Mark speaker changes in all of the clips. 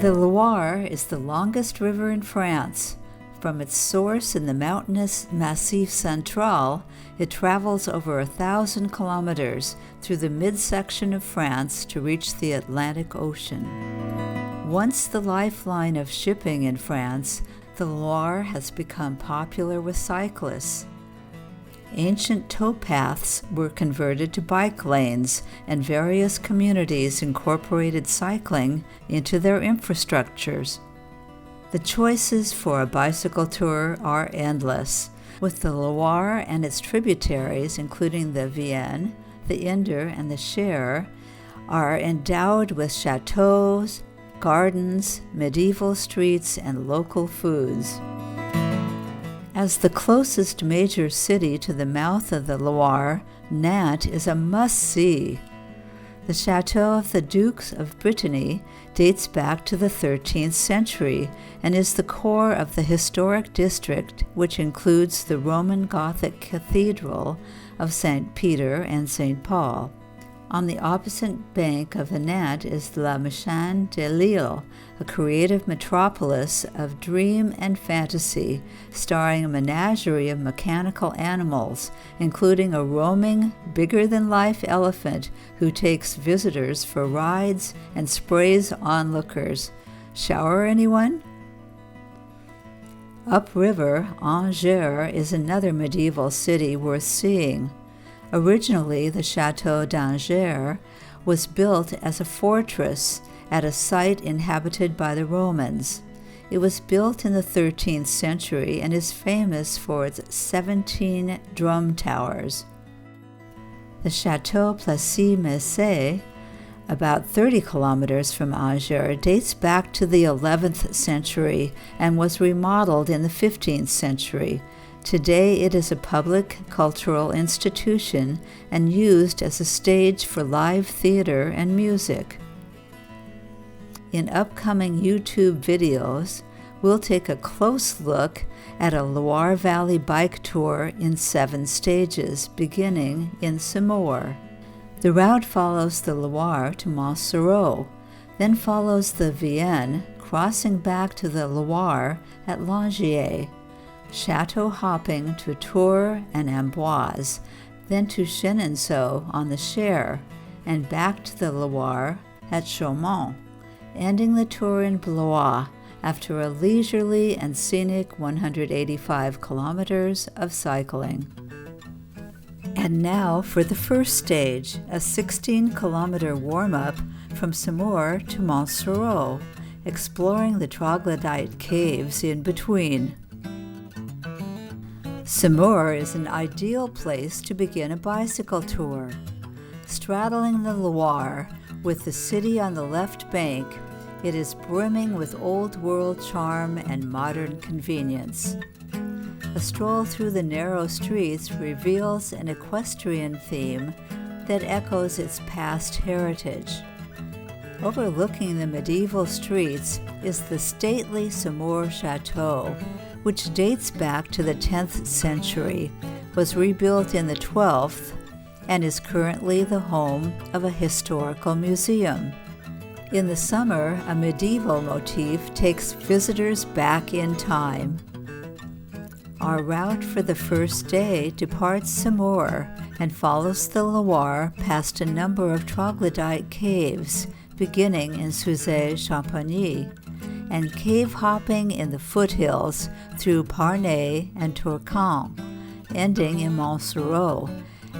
Speaker 1: The Loire is the longest river in France. From its source in the mountainous Massif Central, it travels over 1,000 kilometers through the midsection of France to reach the Atlantic Ocean. Once the lifeline of shipping in France, the Loire has become popular with cyclists. Ancient towpaths were converted to bike lanes, and various communities incorporated cycling into their infrastructures. The choices for a bicycle tour are endless, with the Loire and its tributaries, including the Vienne, the Indre, and the Cher, are endowed with chateaux, gardens, medieval streets, and local foods. As the closest major city to the mouth of the Loire, Nantes is a must-see. The chateau of the Dukes of Brittany dates back to the 13th century and is the core of the historic district, which includes the Roman Gothic Cathedral of St. Peter and St. Paul. On the opposite bank of the Nantes is La Méchane de Lille, a creative metropolis of dream and fantasy, starring a menagerie of mechanical animals, including a roaming, bigger-than-life elephant who takes visitors for rides and sprays onlookers. Shower anyone? Upriver, Angers is another medieval city worth seeing. Originally, the Château d'Angers was built as a fortress at a site inhabited by the Romans. It was built in the 13th century and is famous for its 17 drum towers. The Château Plessis-Massé, about 30 kilometers from Angers, dates back to the 11th century and was remodeled in the 15th century. Today it is a public cultural institution and used as a stage for live theater and music. In upcoming YouTube videos, we'll take a close look at a Loire Valley bike tour in 7 stages, beginning in Saumur. The route follows the Loire to Montsoreau, then follows the Vienne, crossing back to the Loire at Langier, chateau hopping to Tours and Amboise, then to Chenonceau on the Cher, and back to the Loire at Chaumont, ending the tour in Blois after a leisurely and scenic 185 kilometers of cycling. And now for the first stage, a 16-kilometer warm-up from Saumur to Montsoreau, exploring the troglodyte caves in between. Saumur is an ideal place to begin a bicycle tour. Straddling the Loire, with the city on the left bank, it is brimming with old-world charm and modern convenience. A stroll through the narrow streets reveals an equestrian theme that echoes its past heritage. Overlooking the medieval streets is the stately Saumur Chateau, which dates back to the 10th century, was rebuilt in the 12th, and is currently the home of a historical museum. In the summer, a medieval motif takes visitors back in time. Our route for the first day departs Saumur and follows the Loire past a number of troglodyte caves, beginning in Sauzet-Champagny, and cave hopping in the foothills through Parnay and Tourcoing, ending in Montsoreau,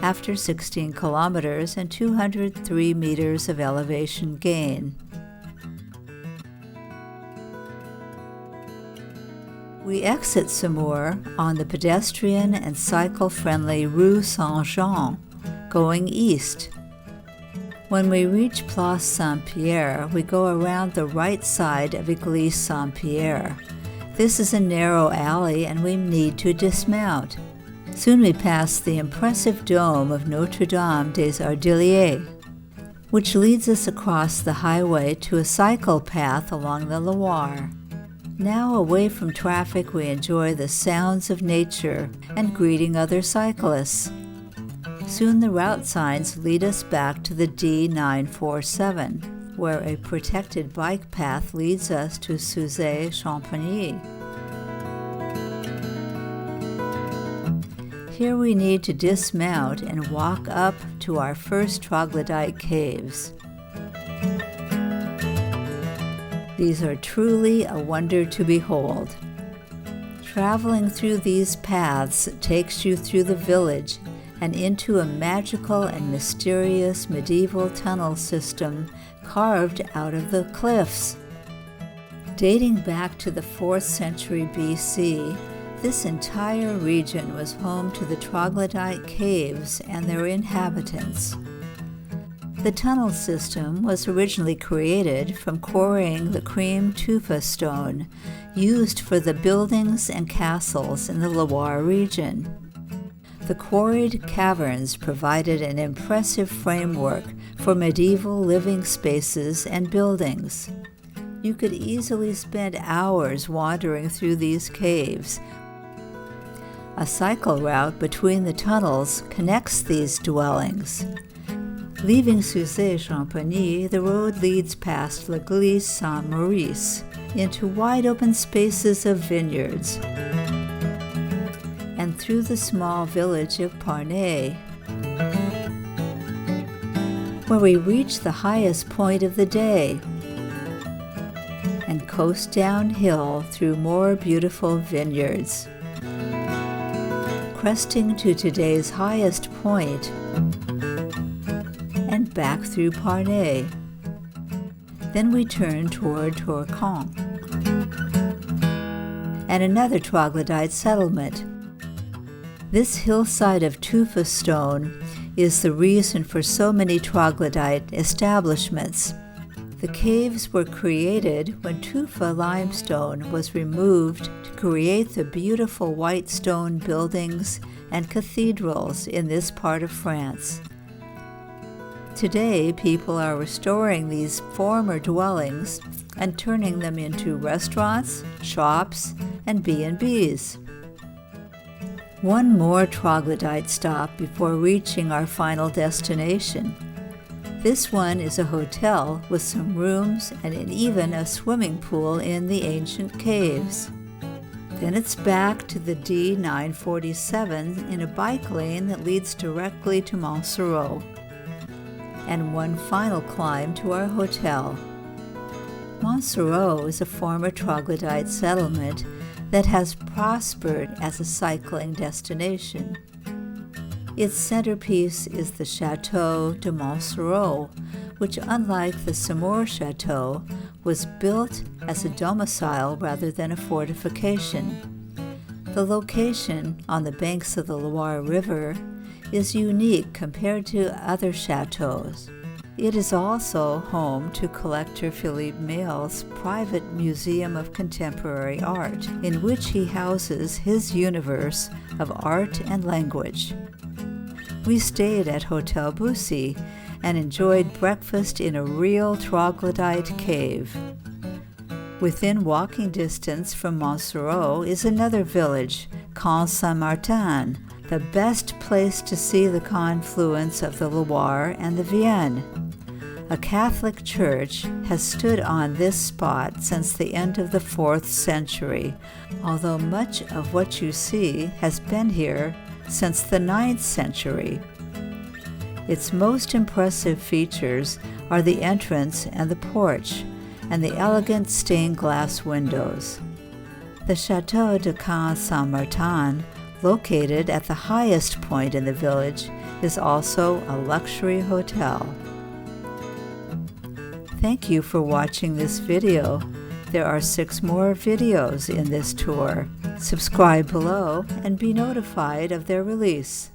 Speaker 1: after 16 kilometers and 203 meters of elevation gain. We exit Saumur on the pedestrian and cycle-friendly Rue Saint-Jean, going east. When we reach Place Saint-Pierre, we go around the right side of Église Saint-Pierre. This is a narrow alley and we need to dismount. Soon we pass the impressive dome of Notre-Dame des Ardilliers, which leads us across the highway to a cycle path along the Loire. Now away from traffic, we enjoy the sounds of nature and greeting other cyclists. Soon the route signs lead us back to the D947. where a protected bike path leads us to Saumur. Here we need to dismount and walk up to our first troglodyte caves. These are truly a wonder to behold. Traveling through these paths takes you through the village and into a magical and mysterious medieval tunnel system carved out of the cliffs. Dating back to the 4th century BC, this entire region was home to the troglodyte caves and their inhabitants. The tunnel system was originally created from quarrying the cream tufa stone used for the buildings and castles in the Loire region. The quarried caverns provided an impressive framework for medieval living spaces and buildings. You could easily spend hours wandering through these caves. A cycle route between the tunnels connects these dwellings. Leaving Saumur, the road leads past L'Église Saint-Maurice into wide-open spaces of vineyards and through the small village of Parnay, where we reach the highest point of the day and coast downhill through more beautiful vineyards. Cresting to today's highest point and back through Parnay. Then we turn toward Tourcoing and another troglodyte settlement. This hillside of tufa stone is the reason for so many troglodyte establishments. The caves were created when tufa limestone was removed to create the beautiful white stone buildings and cathedrals in this part of France. Today, people are restoring these former dwellings and turning them into restaurants, shops, and B&Bs. One more troglodyte stop before reaching our final destination. This one is a hotel with some rooms and even a swimming pool in the ancient caves. Then it's back to the D947 in a bike lane that leads directly to Montsoreau. And one final climb to our hotel. Montsoreau is a former troglodyte settlement that has prospered as a cycling destination. Its centerpiece is the Chateau de Montsoreau, which, unlike the Saumur Chateau, was built as a domicile rather than a fortification. The location, on the banks of the Loire River, is unique compared to other chateaux. It is also home to collector Philippe Maille's private museum of contemporary art, in which he houses his universe of art and language. We stayed at Hotel Bussy and enjoyed breakfast in a real troglodyte cave. Within walking distance from Montsoreau is another village, Camp Saint-Martin, the best place to see the confluence of the Loire and the Vienne. A Catholic church has stood on this spot since the end of the 4th century, although much of what you see has been here since the 9th century. Its most impressive features are the entrance and the porch, and the elegant stained glass windows. The Chateau de Camp Saint-Martin, located at the highest point in the village, is also a luxury hotel. Thank you for watching this video. There are 6 more videos in this tour. Subscribe below and be notified of their release.